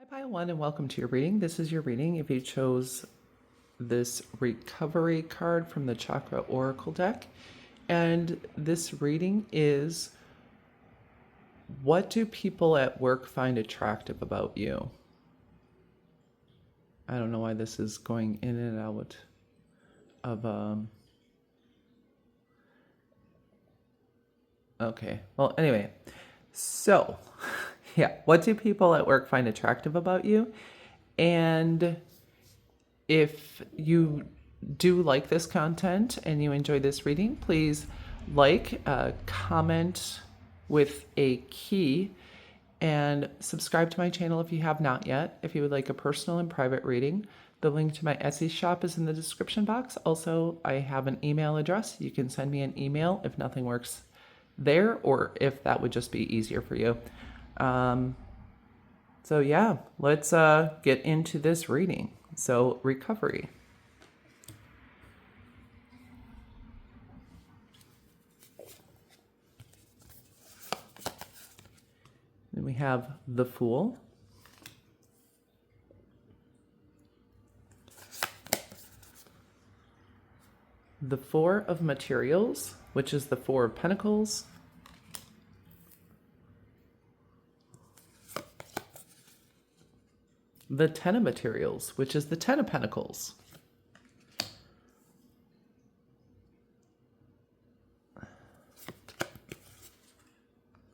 Pile one, and welcome to your reading. This is your reading if you chose this recovery card from the Chakra Oracle deck. And this reading is, what do people at work find attractive about you? I don't know why this is going in and out of okay, well, anyway, so yeah, what do people at work find attractive about you? And if you do like this content and you enjoy this reading, please comment with a key, and subscribe to my channel if you have not yet. If you would like a personal and private reading, the link to my Etsy shop is in the description box. Also, I have an email address. You can send me an email if nothing works there, or if that would just be easier for you. So yeah, let's get into this reading. So, recovery. Then we have the Fool. The Four of Materials, which is the Four of Pentacles. The Ten of Materials, which is the Ten of Pentacles.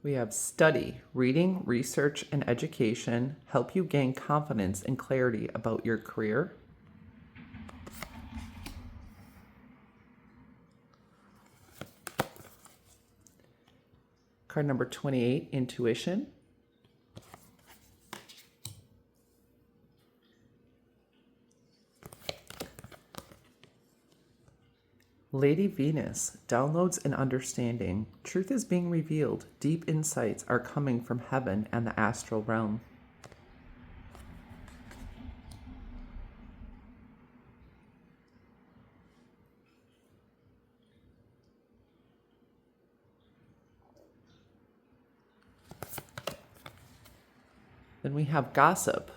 We have study, reading, research, and education help you gain confidence and clarity about your career. Card number 28, intuition. Lady Venus, downloads and understanding. Truth is being revealed. Deep insights are coming from heaven and the astral realm. Then we have gossip.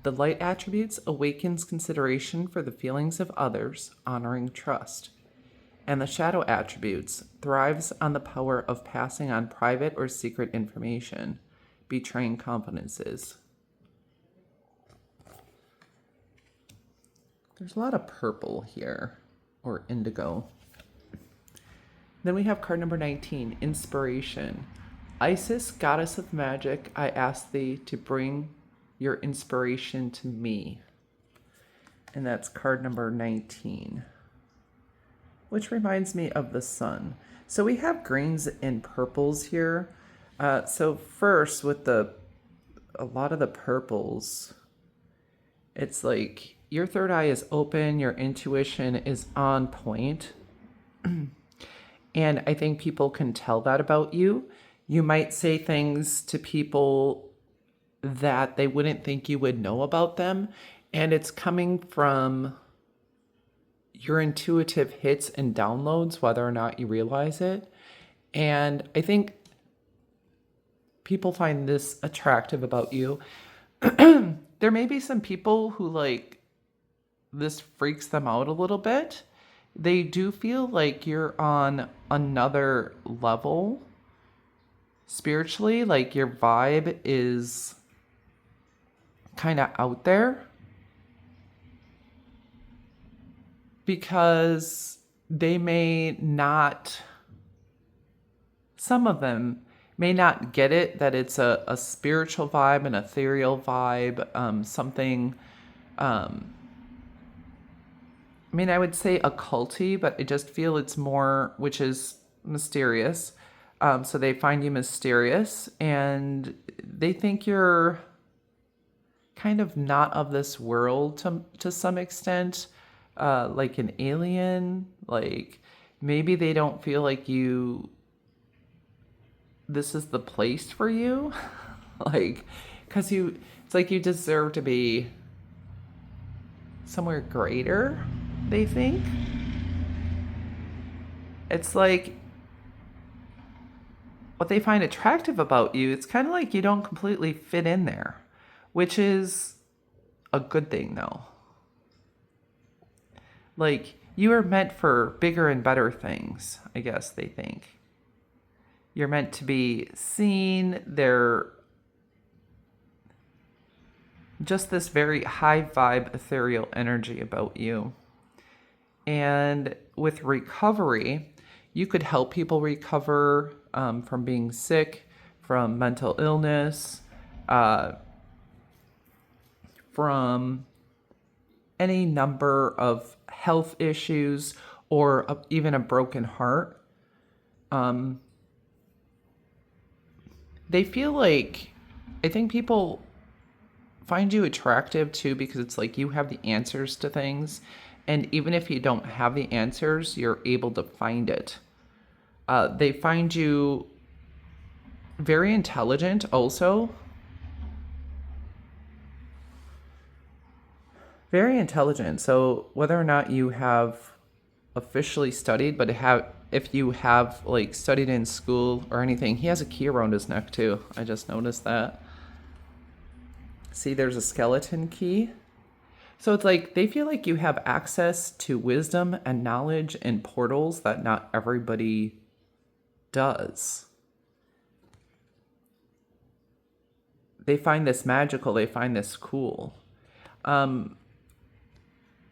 The light attributes awakens consideration for the feelings of others, honoring trust. And the shadow attributes thrives on the power of passing on private or secret information, betraying confidences. There's a lot of purple here, or indigo. Then we have card number 19, inspiration. Isis, goddess of magic, I ask thee to bring your inspiration to me. And that's card number 19. Which reminds me of the sun. So we have greens and purples here. So first, with a lot of the purples, it's like your third eye is open, your intuition is on point. And I think people can tell that about you. You might say things to people that they wouldn't think you would know about them. And it's coming from your intuitive hits and downloads, whether or not you realize it. And I think people find this attractive about you. There may be some people who this freaks them out a little bit. They do feel like you're on another level spiritually, like your vibe is kind of out there. Because they may not, some of them may not get it, that it's a spiritual vibe, an ethereal vibe, something, I would say occulty, but I just feel it's more, which is mysterious. So they find you mysterious, and they think you're kind of not of this world to some extent. Like an alien, like maybe they don't feel like this is the place for you. Because it's like you deserve to be somewhere greater, they think. It's like what they find attractive about you, it's kind of like you don't completely fit in there. which is a good thing though. Like, you are meant for bigger and better things, I guess they think. You're meant to be seen. They're just this very high vibe, ethereal energy about you. And with recovery, you could help people recover from being sick, from mental illness, from any number of health issues, or even a broken heart. They feel like, I think people find you attractive too, because it's like you have the answers to things. And even if you don't have the answers, you're able to find it. They find you very intelligent also. Very intelligent. So whether or not you have officially studied, but if you have like studied in school or anything, he has a key around his neck too. I just noticed that. See, there's a skeleton key. So it's like they feel like you have access to wisdom and knowledge and portals that not everybody does. They find this magical. They find this cool.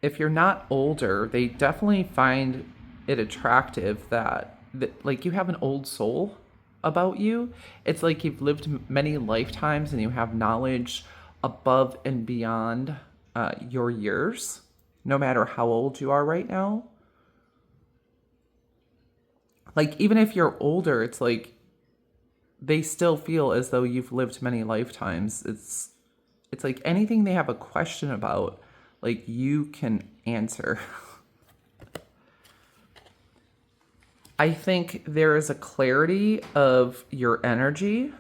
If you're not older, they definitely find it attractive that like you have an old soul about you. It's like you've lived many lifetimes and you have knowledge above and beyond your years, no matter how old you are right now. Like, even if you're older, it's like they still feel as though you've lived many lifetimes. It's like anything they have a question about, like, you can answer. I think there is a clarity of your energy.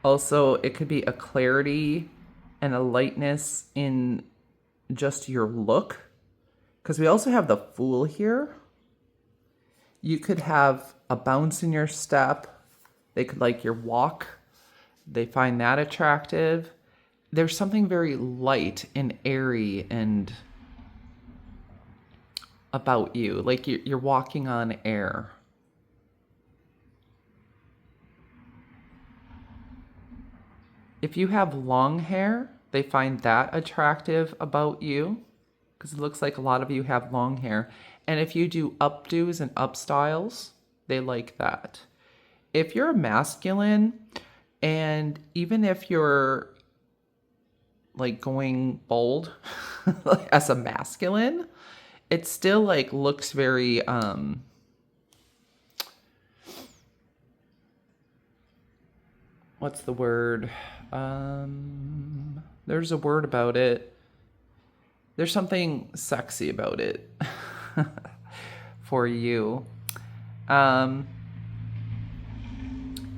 Also, it could be a clarity and a lightness in just your look. Because we also have the Fool here. You could have a bounce in your step. They could like your walk. They find that attractive. There's something very light and airy and about you. Like you're walking on air. If you have long hair, they find that attractive about you, because it looks like a lot of you have long hair. And if you do updos and upstyles, they like that. If you're a masculine, and even if you're like going bold as a masculine, it still like looks very what's the word? There's a word about it. There's something sexy about it for you.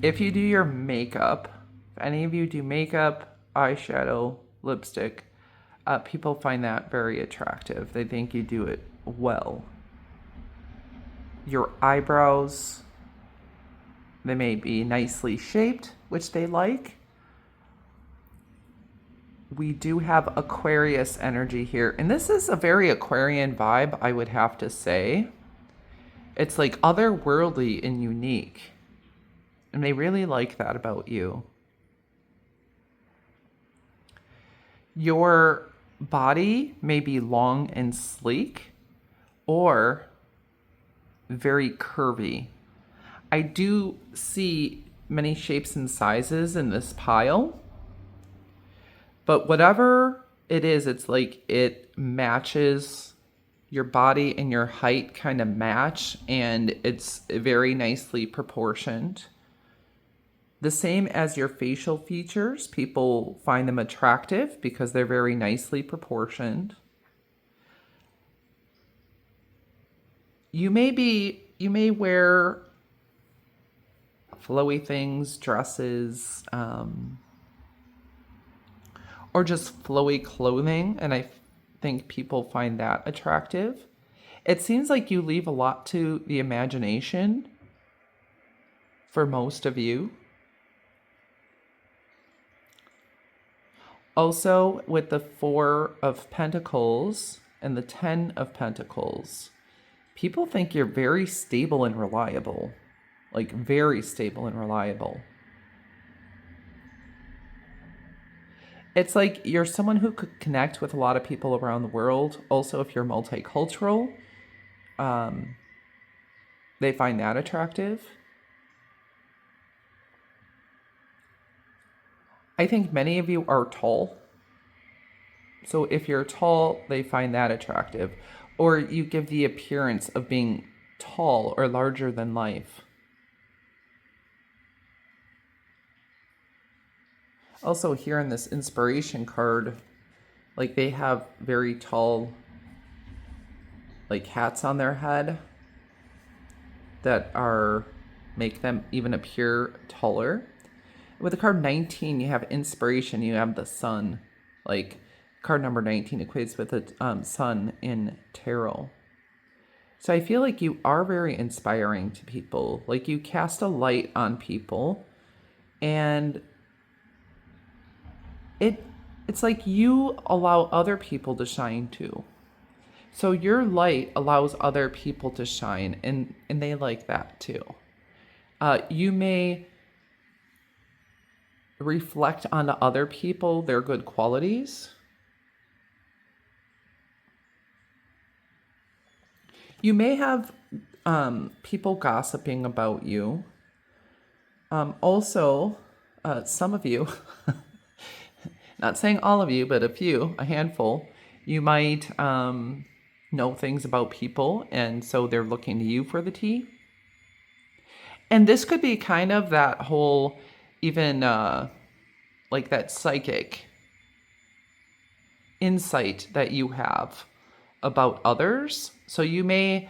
If you do your makeup, if any of you do makeup, eyeshadow, lipstick, people find that very attractive. They think you do it well. Your eyebrows, they may be nicely shaped, which they like. We do have Aquarius energy here. And this is a very Aquarian vibe, I would have to say. It's like otherworldly and unique. And they really like that about you. Your body may be long and sleek or very curvy. I do see many shapes and sizes in this pile. But whatever it is, it's like it matches your body and your height kind of match, and it's very nicely proportioned. The same as your facial features, people find them attractive because they're very nicely proportioned. You may wear flowy things, dresses, or just flowy clothing, and I think people find that attractive. It seems like you leave a lot to the imagination for most of you. Also, with the Four of Pentacles and the Ten of Pentacles, people think you're very stable and reliable. Like, very stable and reliable. It's like you're someone who could connect with a lot of people around the world. Also, if you're multicultural, they find that attractive. I think many of you are tall. So if you're tall, they find that attractive. Or you give the appearance of being tall or larger than life. Also, here in this inspiration card, like they have very tall, like hats on their head that make them even appear taller. With the card 19, you have inspiration, you have the sun. Like card number 19 equates with the sun in tarot. So I feel like you are very inspiring to people. Like you cast a light on people, and it's like you allow other people to shine too. So your light allows other people to shine, and they like that too. You may reflect onto other people their good qualities. You may have people gossiping about you. Also, some of you, not saying all of you, but a handful, you might know things about people, and so they're looking to you for the tea. And this could be kind of that whole, even like that psychic insight that you have about others. So you may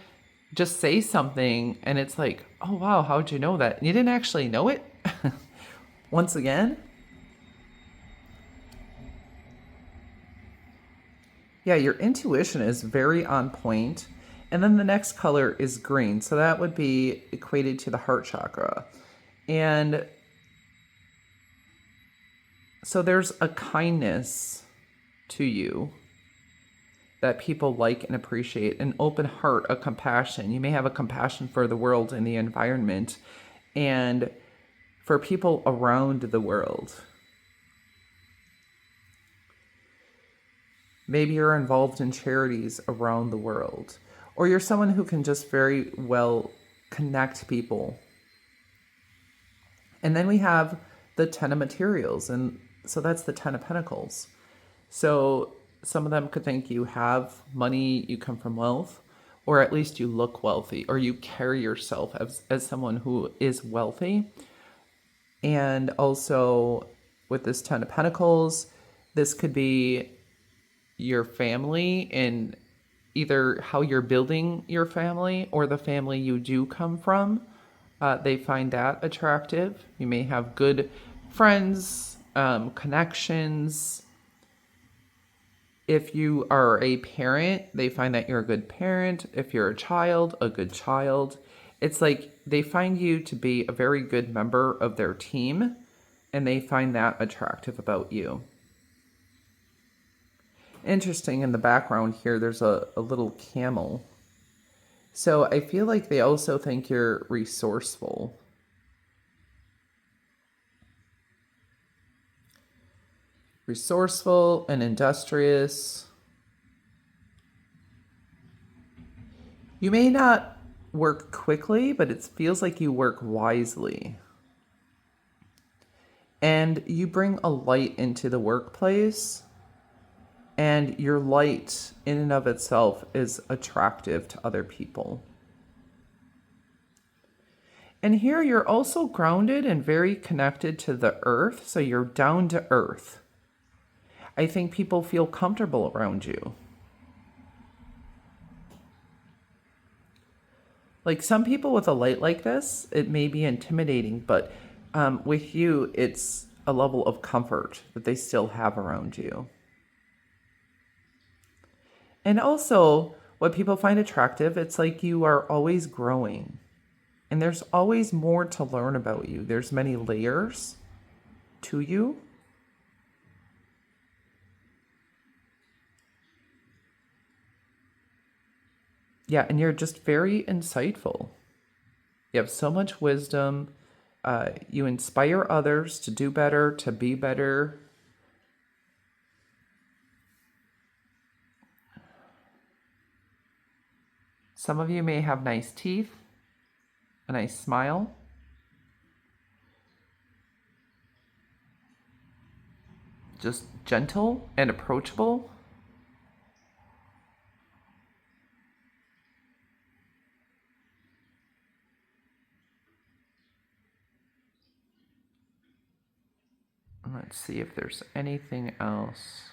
just say something and it's like, oh wow, how'd you know that? And you didn't actually know it. Once again. Yeah, your intuition is very on point. And then the next color is green. So that would be equated to the heart chakra. And so there's a kindness to you that people like and appreciate, an open heart, a compassion. You may have a compassion for the world and the environment and for people around the world. Maybe you're involved in charities around the world, or you're someone who can just very well connect people. And then we have the Ten of Materials, and so that's the Ten of Pentacles. So some of them could think you have money, you come from wealth, or at least you look wealthy, or you carry yourself as someone who is wealthy. And also with this Ten of Pentacles, this could be your family and either how you're building your family or the family you do come from. They find that attractive. You may have good friends, connections. If you are a parent, they find that you're a good parent. If you're a child, a good child. It's like they find you to be a very good member of their team, and they find that attractive about you. Interesting, in the background here, there's a little camel. So I feel like they also think you're resourceful. Resourceful and industrious. You may not work quickly, but it feels like you work wisely. And you bring a light into the workplace, and your light in and of itself is attractive to other people. And here you're also grounded and very connected to the earth, so you're down to earth. I think people feel comfortable around you. Like some people with a light like this, it may be intimidating, but with you, it's a level of comfort that they still have around you. And also, what people find attractive, it's like you are always growing. And there's always more to learn about you. There's many layers to you. Yeah, and you're just very insightful. You have so much wisdom. You inspire others to do better, to be better. Some of you may have nice teeth, a nice smile. Just gentle and approachable. Let's see if there's anything else.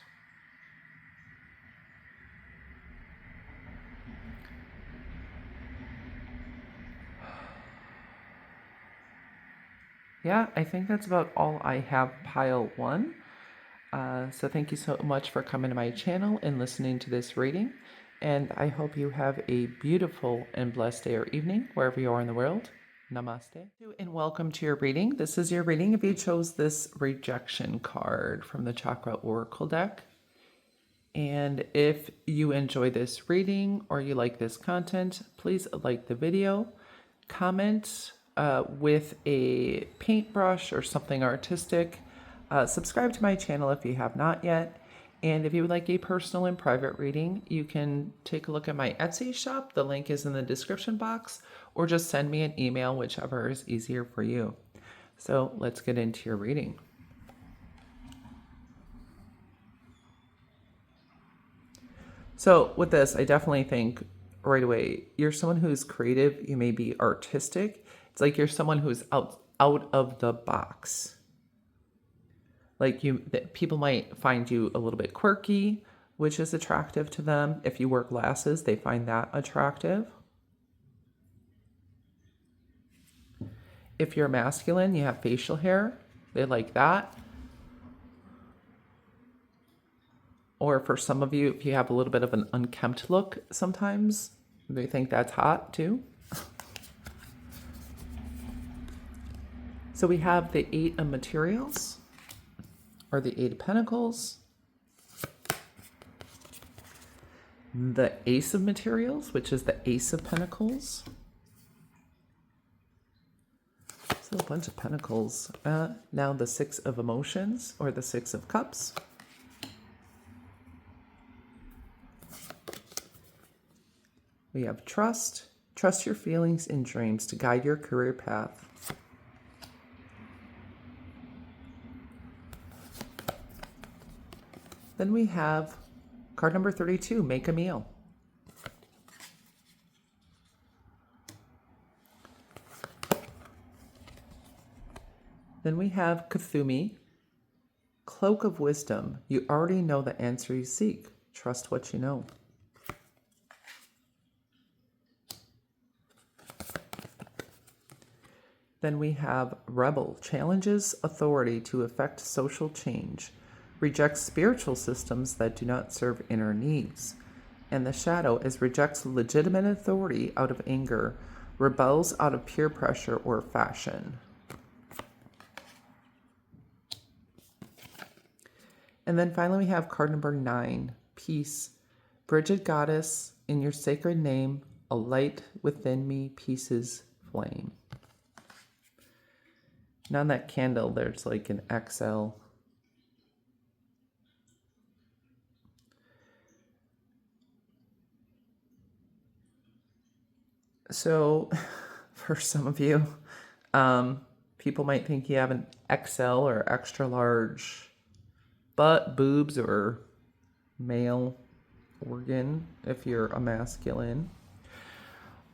Yeah, I think that's about all I have pile one. So thank you so much for coming to my channel and listening to this reading. And I hope you have a beautiful and blessed day or evening, wherever you are in the world. Namaste. And welcome to your reading. This is your reading if you chose this rejection card from the Chakra Oracle deck. And if you enjoy this reading or you like this content, please like the video, comment with a paintbrush or something artistic. Subscribe to my channel if you have not yet. And if you would like a personal and private reading, you can take a look at my Etsy shop. The link is in the description box, or just send me an email, whichever is easier for you. So let's get into your reading. So with this, I definitely think right away, you're someone who's creative. You may be artistic. It's like you're someone who's out of the box. Like people might find you a little bit quirky, which is attractive to them. If you wear glasses, they find that attractive. If you're masculine, you have facial hair, they like that. Or for some of you, if you have a little bit of an unkempt look sometimes, they think that's hot too. So we have the Eight of Materials, or the Eight of Pentacles. The Ace of Materials, which is the Ace of Pentacles. So a bunch of pentacles. Now the Six of Emotions, or the Six of Cups. We have Trust. Trust your feelings and dreams to guide your career path. Then we have card number 32, Make a Meal. Then we have Kuthumi, Cloak of Wisdom. You already know the answer you seek. Trust what you know. Then we have Rebel, challenges authority to effect social change. Rejects spiritual systems that do not serve inner needs. And the Shadow is rejects legitimate authority out of anger, rebels out of peer pressure or fashion. And then finally we have card number 9, Peace. Bridget Goddess, in your sacred name, a light within me, peace's flame. And on that candle, there's like an XL. So for some of you, people might think you have an XL or extra large butt, boobs, or male organ if you're a masculine.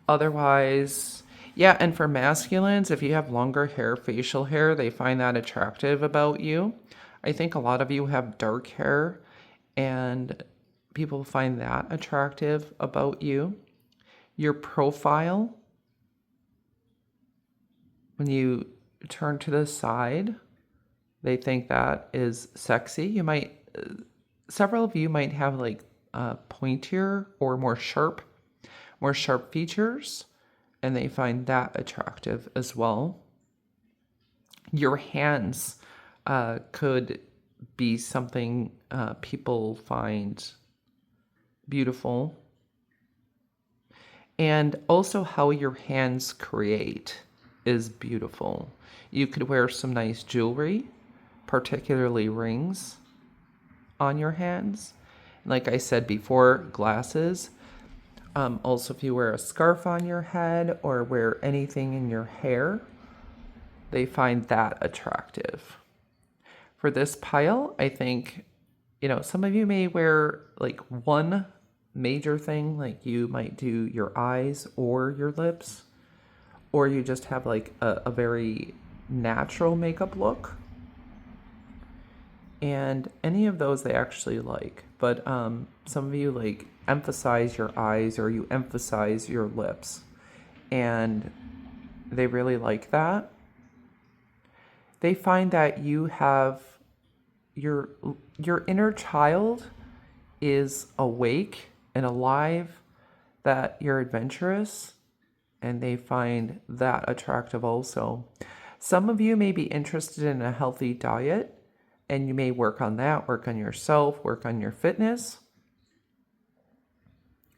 Otherwise, yeah, and for masculines, if you have longer hair, facial hair, they find that attractive about you. I think a lot of you have dark hair, and people find that attractive about you. Your profile, when you turn to the side, they think that is sexy. You might, several of you might have like pointier or more sharp features, and they find that attractive as well. Your hands could be something people find beautiful. And also how your hands create is beautiful. You could wear some nice jewelry, particularly rings, on your hands. Like I said before, glasses. Also, if you wear a scarf on your head or wear anything in your hair, they find that attractive. For this pile, I think, some of you may wear like one major thing, like you might do your eyes or your lips, or you just have like a very natural makeup look. And any of those they actually like. But some of you like emphasize your eyes or you emphasize your lips. And they really like that. They find that you have your inner child is awake and alive, that you're adventurous, and they find that attractive also. Some of you may be interested in a healthy diet, and you may work on that, work on yourself, work on your fitness.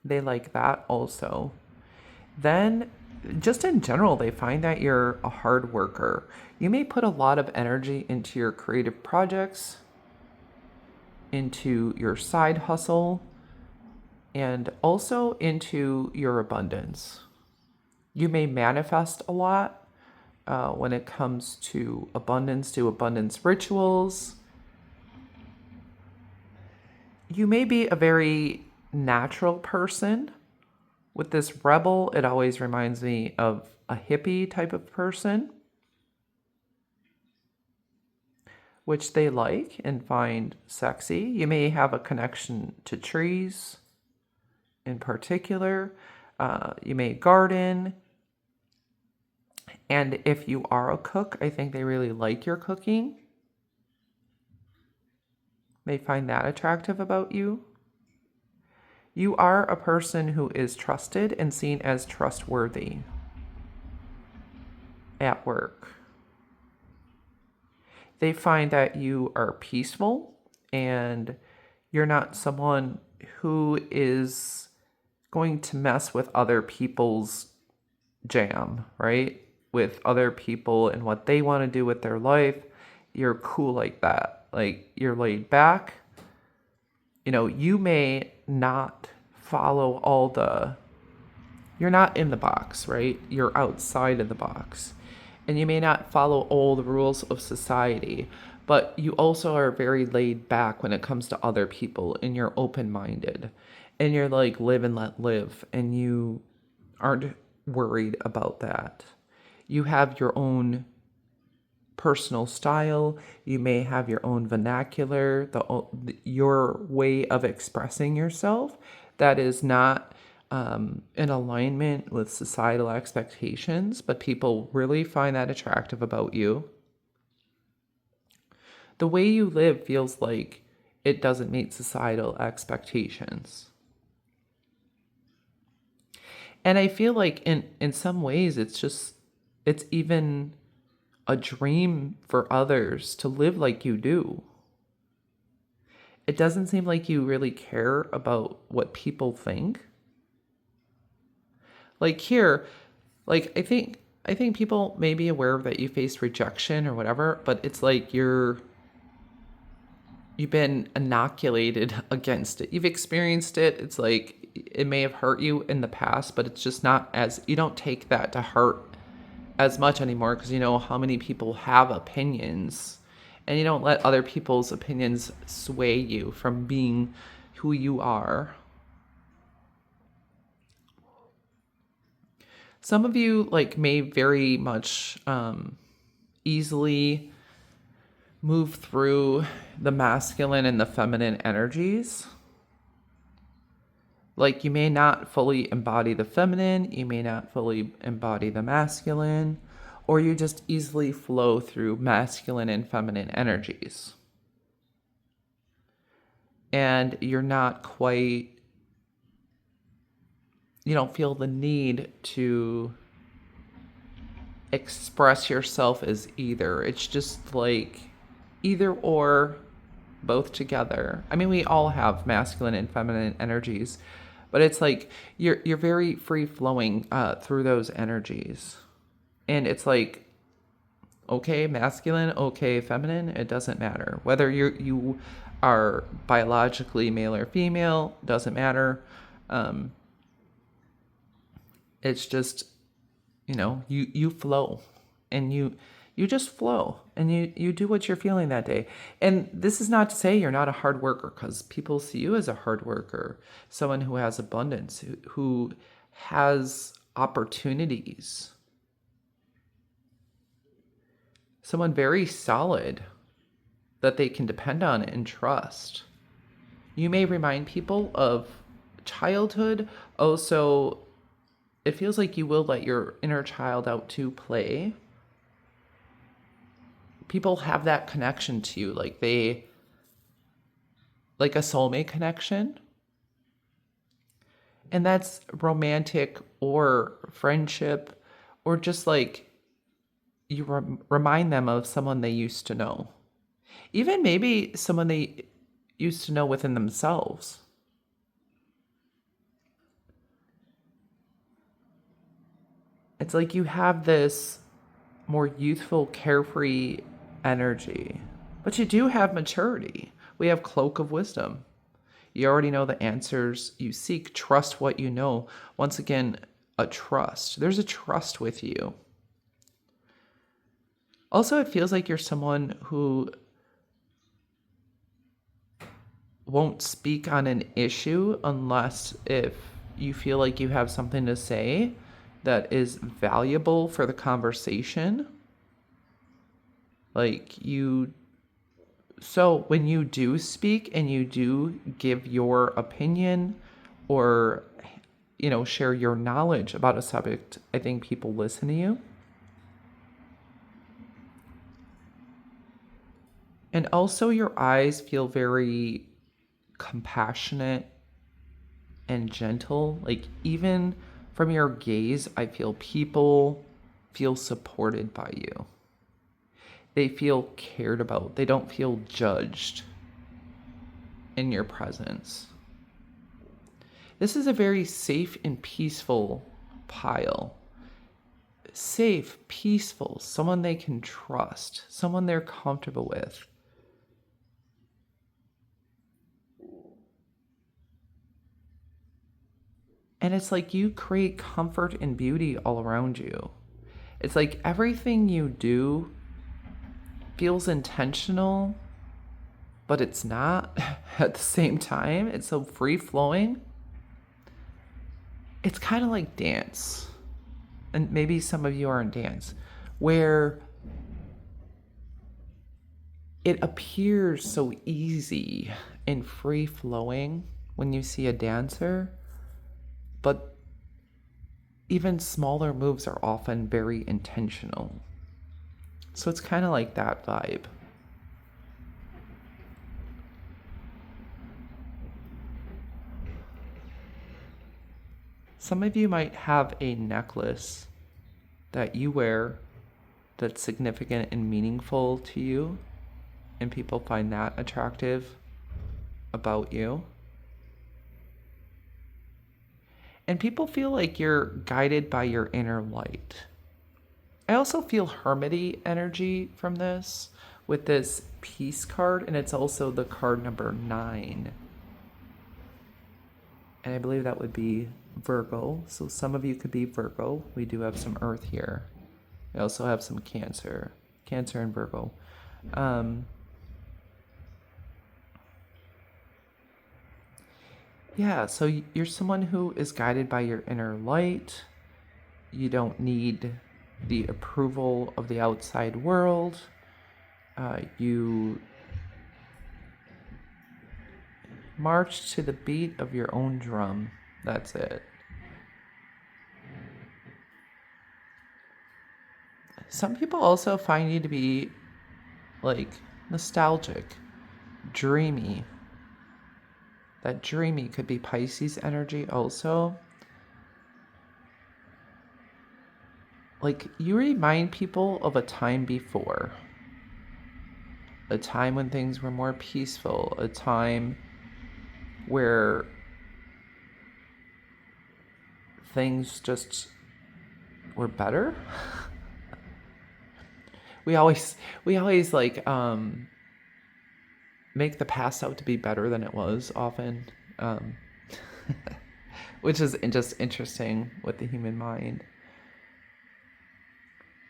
They like that also. Then, just in general, they find that you're a hard worker. You may put a lot of energy into your creative projects, into your side hustle, and also into your abundance. You may manifest a lot when it comes to abundance rituals. You may be a very natural person. With this rebel, it always reminds me of a hippie type of person, which they like and find sexy. You may have a connection to trees in particular. You may garden. And if you are a cook, I think they really like your cooking. They find that attractive about you. You are a person who is trusted and seen as trustworthy at work. They find that you are peaceful and you're not someone who is going to mess with other people's jam, right? With other people and what they want to do with their life. You're cool like that. Like, you're laid back. You may not follow you're not in the box, right? You're outside of the box. And you may not follow all the rules of society, but you also are very laid back when it comes to other people, and you're open-minded. And you're like, live and let live, and you aren't worried about that. You have your own personal style. You may have your own vernacular, your way of expressing yourself that is not in alignment with societal expectations, but people really find that attractive about you. The way you live feels like it doesn't meet societal expectations. And I feel like in some ways it's even a dream for others to live like you do. It doesn't seem like you really care about what people think. Like here, like I think people may be aware that you face rejection or whatever, but it's like you've been inoculated against it. You've experienced it. It's like it may have hurt you in the past, but it's just not you don't take that to heart as much anymore, because you know how many people have opinions, and you don't let other people's opinions sway you from being who you are. Some of you may very much easily move through the masculine and the feminine energies. You may not fully embody the feminine, you may not fully embody the masculine, or you just easily flow through masculine and feminine energies. And you're not quite, you don't feel the need to express yourself as either. It's just either or, both together. I mean, we all have masculine and feminine energies, But it's like you're very free flowing through those energies. And it's like, okay, masculine, okay, feminine, it doesn't matter. Whether you are biologically male or female, doesn't matter. It's just, you flow, and you just flow, and you do what you're feeling that day. And this is not to say you're not a hard worker, because people see you as a hard worker, someone who has abundance, who has opportunities, someone very solid that they can depend on and trust. You may remind people of childhood. Also, it feels like you will let your inner child out to play. People have that connection to you, like a soulmate connection. And that's romantic or friendship, or just like you remind them of someone they used to know. Even maybe someone they used to know within themselves. It's like you have this more youthful, carefree energy, but you do have maturity. We have cloak of wisdom. You already know the answers you seek. Trust what you know. Once again, a trust. There's a trust with you. Also, it feels like you're someone who won't speak on an issue unless if you feel like you have something to say that is valuable for the conversation. So when you do speak and you do give your opinion, or share your knowledge about a subject, I think people listen to you. And also your eyes feel very compassionate and gentle. Like, even from your gaze, I feel people feel supported by you. They feel cared about. They don't feel judged in your presence. This is a very safe and peaceful pile. Safe, peaceful, someone they can trust, someone they're comfortable with. And it's like you create comfort and beauty all around you. It's like everything you do feels intentional, but it's not at the same time. It's so free flowing. It's kind of like dance. And maybe some of you are in dance, where it appears so easy and free flowing when you see a dancer, but even smaller moves are often very intentional. So it's kind of like that vibe. Some of you might have a necklace that you wear that's significant and meaningful to you, and people find that attractive about you. And people feel like you're guided by your inner light. I also feel hermity energy from this, with this peace card, and it's also the card number 9. And I believe that would be Virgo. So some of you could be Virgo. We do have some Earth here. We also have some Cancer and Virgo. Yeah, so you're someone who is guided by your inner light. You don't need the approval of the outside world. You march to the beat of your own drum. That's it. Some people also find you to be like nostalgic, dreamy. That dreamy could be Pisces energy also. Like, you remind people of a time before. A time when things were more peaceful. A time where things just were better. we always like make the past out to be better than it was often, which is just interesting with the human mind.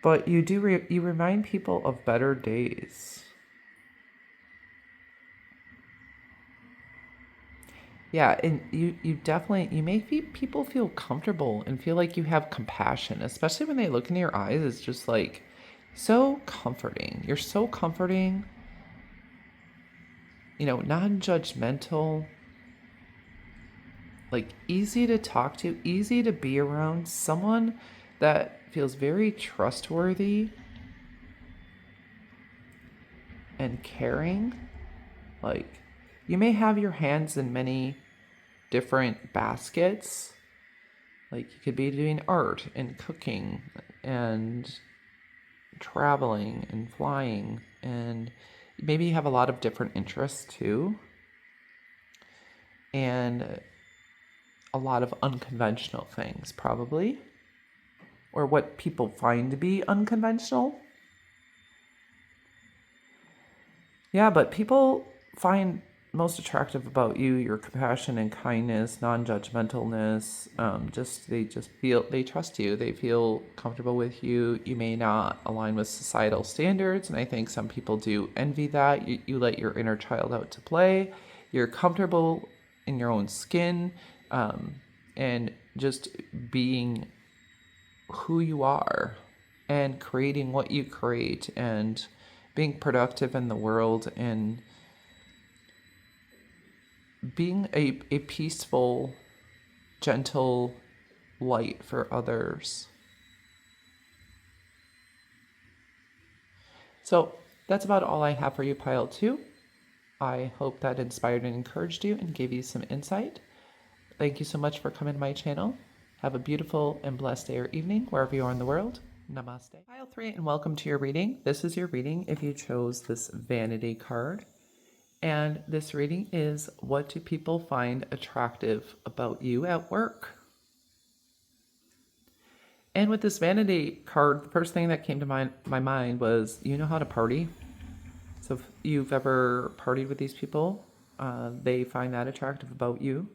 But you do you remind people of better days. Yeah, and you definitely, you make people feel comfortable and feel like you have compassion, especially when they look in your eyes. It's just like so comforting. You're so comforting, non-judgmental, like easy to talk to, easy to be around, someone that feels very trustworthy and caring. Like, you may have your hands in many different baskets. Like, you could be doing art and cooking and traveling and flying, and maybe you have a lot of different interests too, and a lot of unconventional things, probably, or what people find to be unconventional. Yeah, but people find most attractive about you your compassion and kindness, non-judgmentalness. They trust you. They feel comfortable with you. You may not align with societal standards, and I think some people do envy that. You let your inner child out to play. You're comfortable in your own skin, and just being who you are and creating what you create and being productive in the world and being a peaceful, gentle light for others. So that's about all I have for you, Pile 2. I hope that inspired and encouraged you and gave you some insight. Thank you so much for coming to my channel. Have a beautiful and blessed day or evening wherever you are in the world. Namaste. Pile 3, and welcome to your reading. This is your reading if you chose this vanity card. And this reading is, what do people find attractive about you at work? And with this vanity card, the first thing that came to my mind was, you know how to party? So if you've ever partied with these people, they find that attractive about you.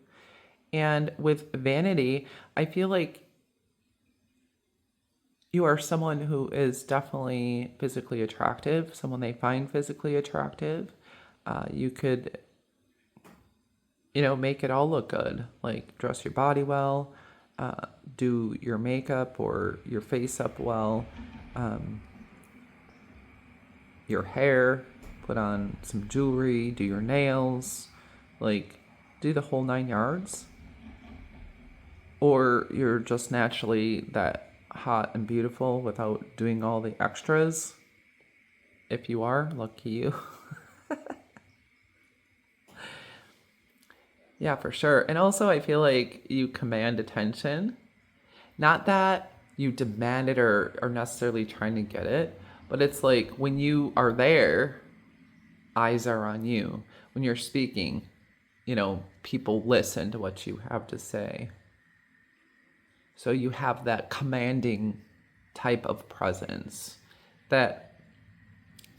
And with vanity, I feel like you are someone who is definitely physically attractive, someone they find physically attractive. You could, make it all look good, like dress your body well, do your makeup or your face up well, your hair, put on some jewelry, do your nails, like do the whole 9 yards. Or you're just naturally that hot and beautiful without doing all the extras. If you are, lucky you. Yeah, for sure. And also, I feel like you command attention. Not that you demand it or are necessarily trying to get it, but it's like when you are there, eyes are on you. When you're speaking, people listen to what you have to say. So you have that commanding type of presence that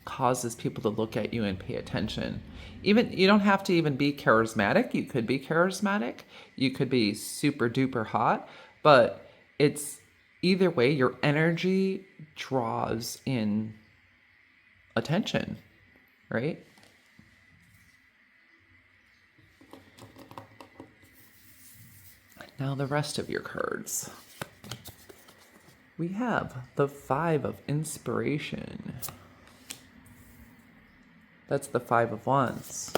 causes people to look at you and pay attention. Even, you don't have to even be charismatic. You could be charismatic. You could be super duper hot, but it's either way, your energy draws in attention, right? Now the rest of your cards. We have the 5 of Inspiration. That's the 5 of Wands.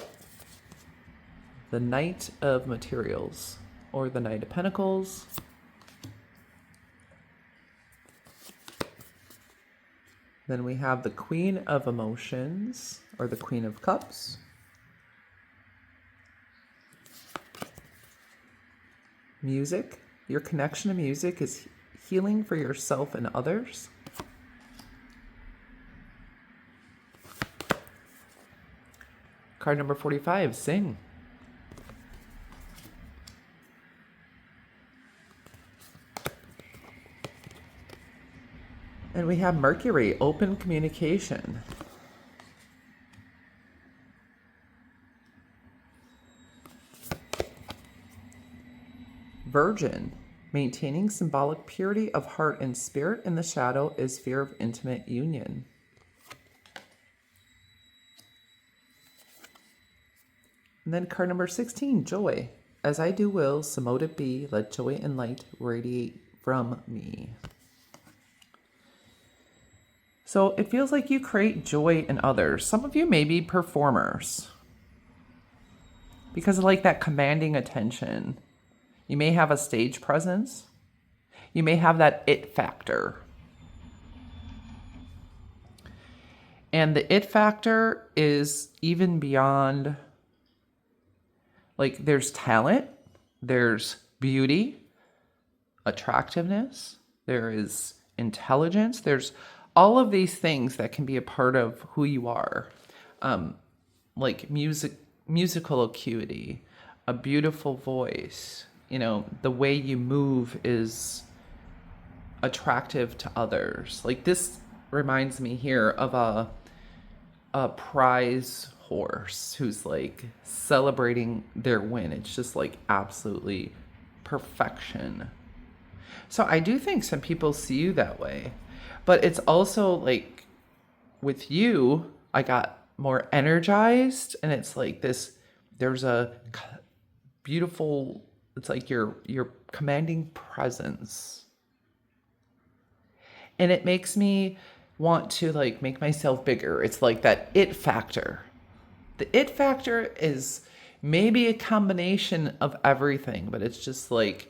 The Knight of Materials, or the Knight of Pentacles. Then we have the Queen of Emotions, or the Queen of Cups. Music. Your connection to music is healing for yourself and others. Card number 45, Sing. And we have Mercury, open communication. Virgin, maintaining symbolic purity of heart and spirit in the shadow is fear of intimate union. And then card number 16, joy. As I do will, so mote it be, let joy and light radiate from me. So it feels like you create joy in others. Some of you may be performers because of like that commanding attention. You may have a stage presence. You may have that it factor. And the it factor is even beyond, like, there's talent, there's beauty, attractiveness, there is intelligence, there's all of these things that can be a part of who you are. Like musical acuity, a beautiful voice, you know, the way you move is attractive to others. Like, this reminds me here of a prize horse who's like celebrating their win. It's just like absolutely perfection. So I do think some people see you that way, but it's also like with you, I got more energized, and it's like this, there's a beautiful, it's like your commanding presence. And it makes me want to like make myself bigger. It's like that it factor. The it factor is maybe a combination of everything, but it's just like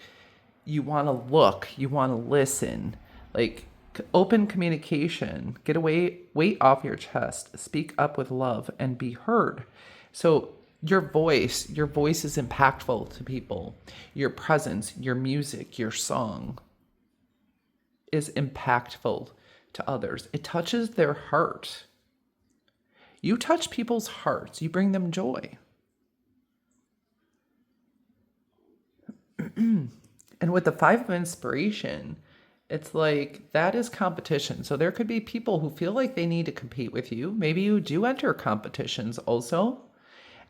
you want to look, you want to listen, like open communication, get away, weight off your chest, speak up with love and be heard. So your voice is impactful to people. Your presence, your music, your song is impactful to others. It touches their heart. You touch people's hearts. You bring them joy. And with the 5 of inspiration, it's like that is competition. So there could be people who feel like they need to compete with you. Maybe you do enter competitions also.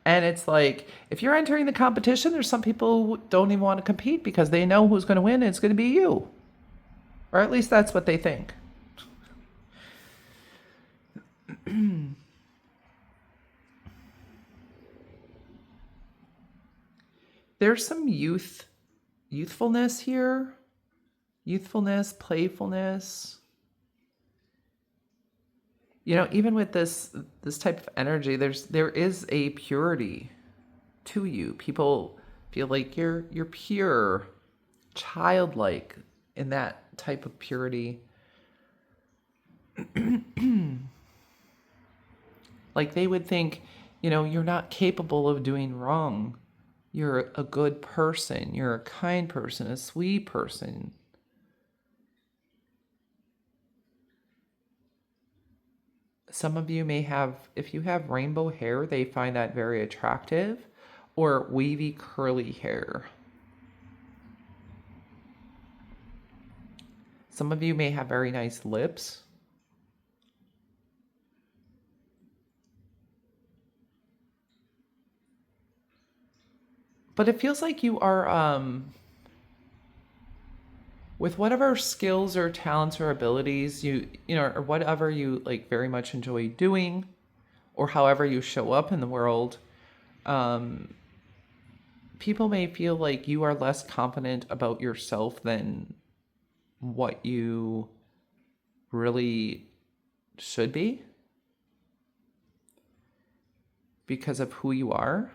And it's like, if you're entering the competition, there's some people who don't even want to compete because they know who's going to win, and it's going to be you. Or at least that's what they think. There's some youthfulness here. Youthfulness, playfulness. You know, even with this type of energy, there is a purity to you. People feel like you're pure, childlike in that type of purity. Like they would think, you know, you're not capable of doing wrong. You're a good person. You're a kind person, a sweet person. Some of you may have, if you have rainbow hair, they find that very attractive, or wavy curly hair. Some of you may have very nice lips. But it feels like you are, with whatever skills or talents or abilities you know, or whatever you like very much enjoy doing, or however you show up in the world, people may feel like you are less confident about yourself than what you really should be because of who you are.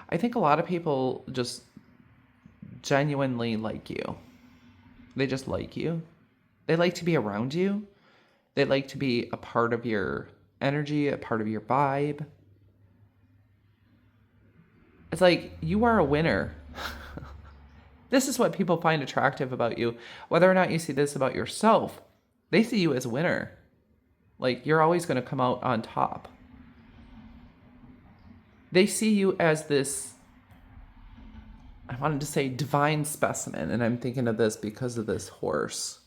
I think a lot of people just genuinely like you. They just like you. They like to be around you. They like to be a part of your energy, a part of your vibe. It's like you are a winner. This is what people find attractive about you. Whether or not you see this about yourself, they see you as a winner. Like you're always going to come out on top. They see you as this I wanted to say divine specimen, and I'm thinking of this because of this horse.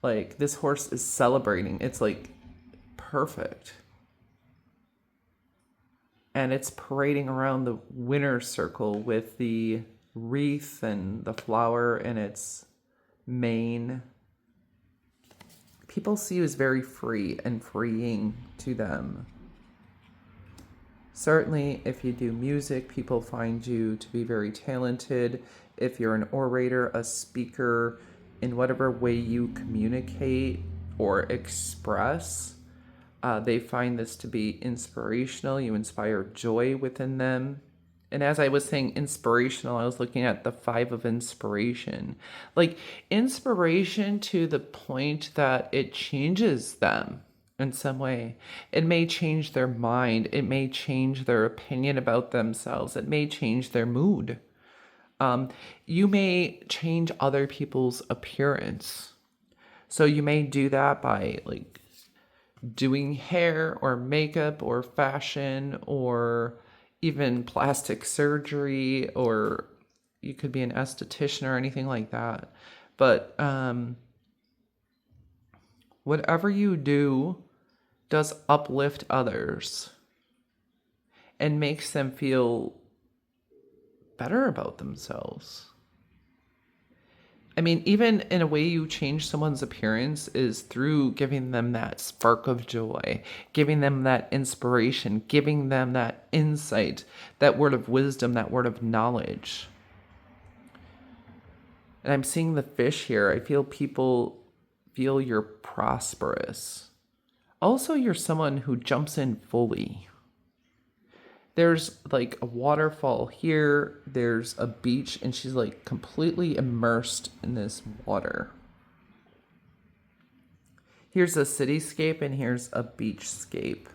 Like, this horse is celebrating. It's like perfect. And it's parading around the winner's circle with the wreath and the flower in its mane. People see you as very free and freeing to them. Certainly, if you do music, people find you to be very talented. If you're an orator, a speaker, in whatever way you communicate or express, they find this to be inspirational. You inspire joy within them. And as I was saying inspirational, I was looking at the 5 of inspiration. Like inspiration to the point that it changes them in some way. It may change their mind. It may change their opinion about themselves. It may change their mood. You may change other people's appearance. So you may do that by like doing hair or makeup or fashion or even plastic surgery, or you could be an esthetician or anything like that. But whatever you do does uplift others and makes them feel better about themselves. I mean, even in a way you change someone's appearance is through giving them that spark of joy, giving them that inspiration, giving them that insight, that word of wisdom, that word of knowledge. And I'm seeing the fish here. I feel people feel you're prosperous. Also, you're someone who jumps in fully. There's like a waterfall here, there's a beach, and she's like completely immersed in this water. Here's a cityscape and here's a beachscape.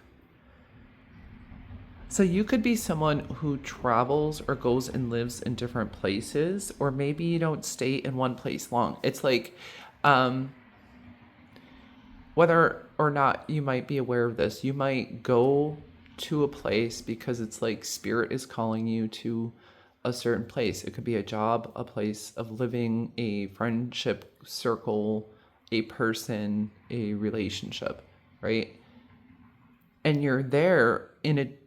So you could be someone who travels or goes and lives in different places, or maybe you don't stay in one place long. It's like, whether or not you might be aware of this, you might go to a place because it's like spirit is calling you to a certain place. It could be a job, a place of living, a friendship circle, a person, a relationship, right? And you're there in it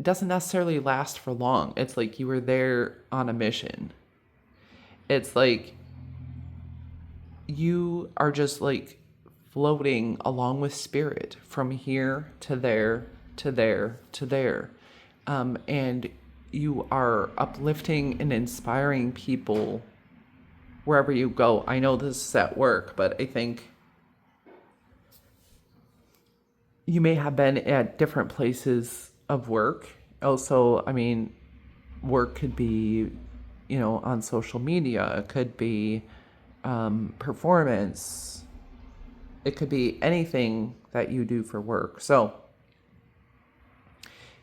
doesn't necessarily last for long. It's like you were there on a mission. It's like you are just like floating along with spirit from here to there to there to there. And you are uplifting and inspiring people wherever you go. I know this is at work, but I think you may have been at different places of work. Also, I mean, work could be, on social media. It could be performance. It could be anything that you do for work. So,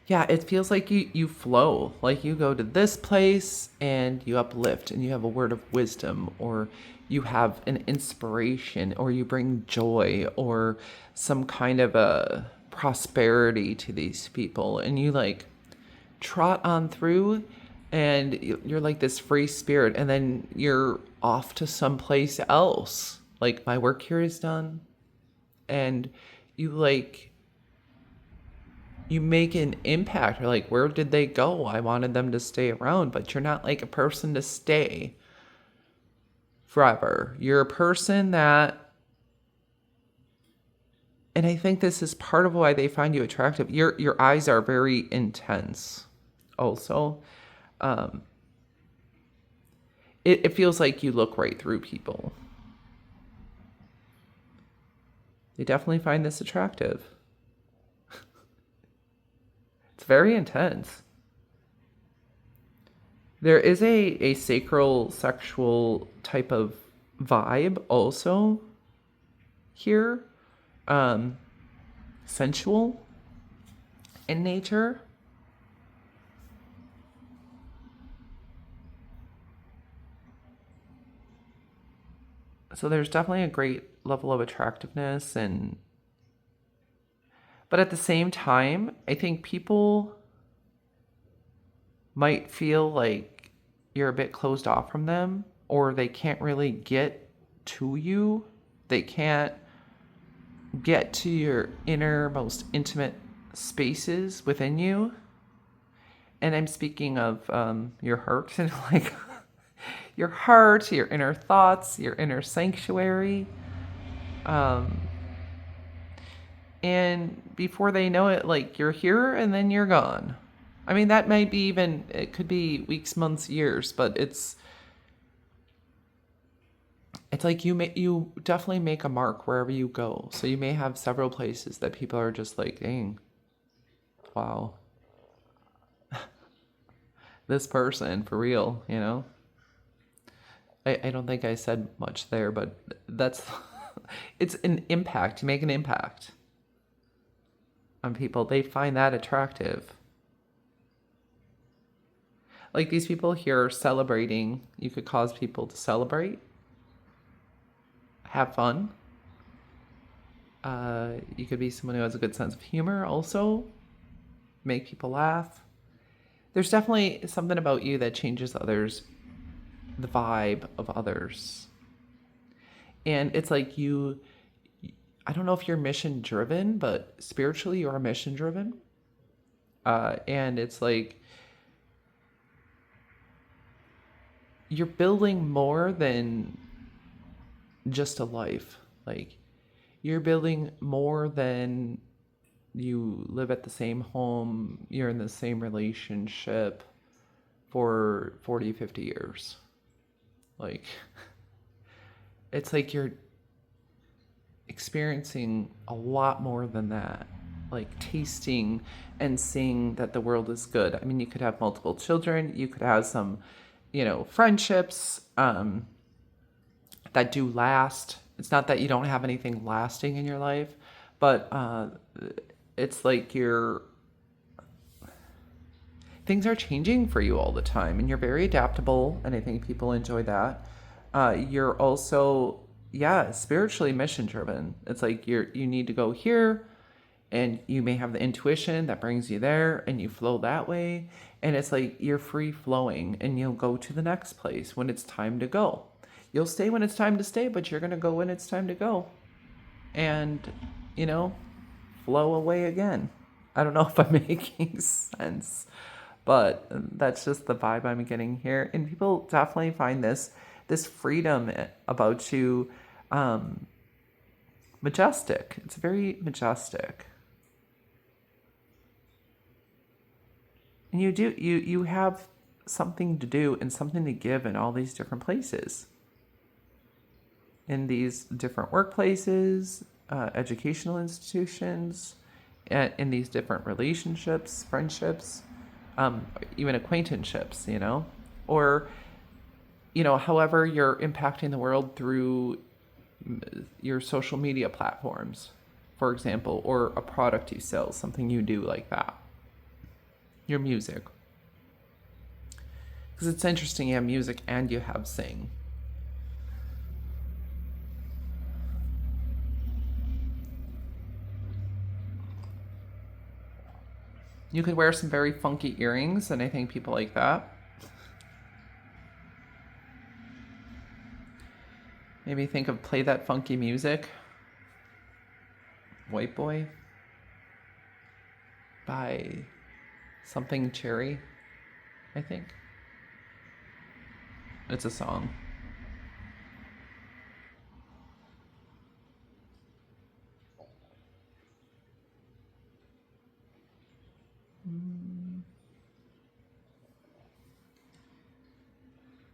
yeah, it feels like you flow. Like you go to this place and you uplift and you have a word of wisdom, or you have an inspiration, or you bring joy or some kind of a prosperity to these people. And you like trot on through and you're like this free spirit, and then you're off to someplace else. Like my work here is done. And you like you make an impact. Or like, where did they go? I wanted them to stay around, but you're not like a person to stay forever. You're a person that, and I think this is part of why they find you attractive. Your eyes are very intense. Also, it feels like you look right through people. They definitely find this attractive. It's very intense. There is a sacral sexual type of vibe also here. Sensual in nature. So there's definitely a great level of attractiveness, but at the same time, I think people might feel like you're a bit closed off from them, or they can't really get to you. They can't get to your inner, most intimate spaces within you. And I'm speaking of your heart, and like your heart, your inner thoughts, your inner sanctuary. And before they know it, like, you're here and then you're gone. I mean, that might be even, it could be weeks, months, years, but it's like you definitely make a mark wherever you go. So you may have several places that people are just like, dang, wow, this person for real, you know? I don't think I said much there, but that's, it's an impact. You make an impact on people. They find that attractive. Like, these people here are celebrating. You could cause people to celebrate, have fun. You could be someone who has a good sense of humor also, make people laugh. There's definitely something about you that changes others, the vibe of others. And it's like I don't know if you're mission driven, but spiritually you are mission driven. And it's like you're building more than just a life. Like, you're building more than you live at the same home, you're in the same relationship for 40, 50 years. Like, it's like you're experiencing a lot more than that. Like, tasting and seeing that the world is good. I mean, you could have multiple children, you could have some, friendships that do last. It's not that you don't have anything lasting in your life, but it's like things are changing for you all the time, and you're very adaptable, and I think people enjoy that. You're also, spiritually mission driven. It's like you need to go here, and you may have the intuition that brings you there, and you flow that way, and it's like you're free flowing, and you'll go to the next place when it's time to go. You'll stay when it's time to stay, but you're going to go when it's time to go. And, flow away again. I don't know if I'm making sense, but that's just the vibe I'm getting here. And people definitely find this freedom about you majestic. It's very majestic. And you have something to do and something to give in all these different places. In these different workplaces, educational institutions, in these different relationships, friendships, even acquaintanceships, or, however you're impacting the world through your social media platforms, for example, or a product you sell, something you do like that, your music. Because it's interesting, you have music and you have sing. You could wear some very funky earrings, and I think people like that. Maybe think of Play That Funky Music, White Boy, by something Cherry, I think. It's a song.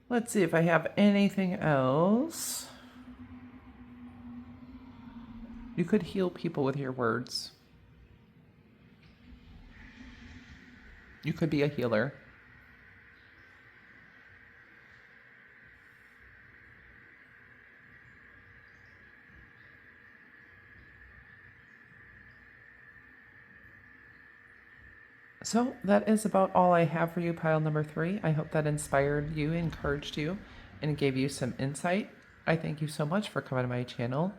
Let's see if I have anything else. You could heal people with your words. You could be a healer. So that is about all I have for you, pile number 3. I hope that inspired you, encouraged you, and gave you some insight. I thank you so much for coming to my channel,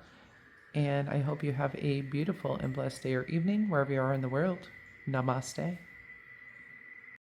and I hope you have a beautiful and blessed day or evening wherever you are in the world. Namaste.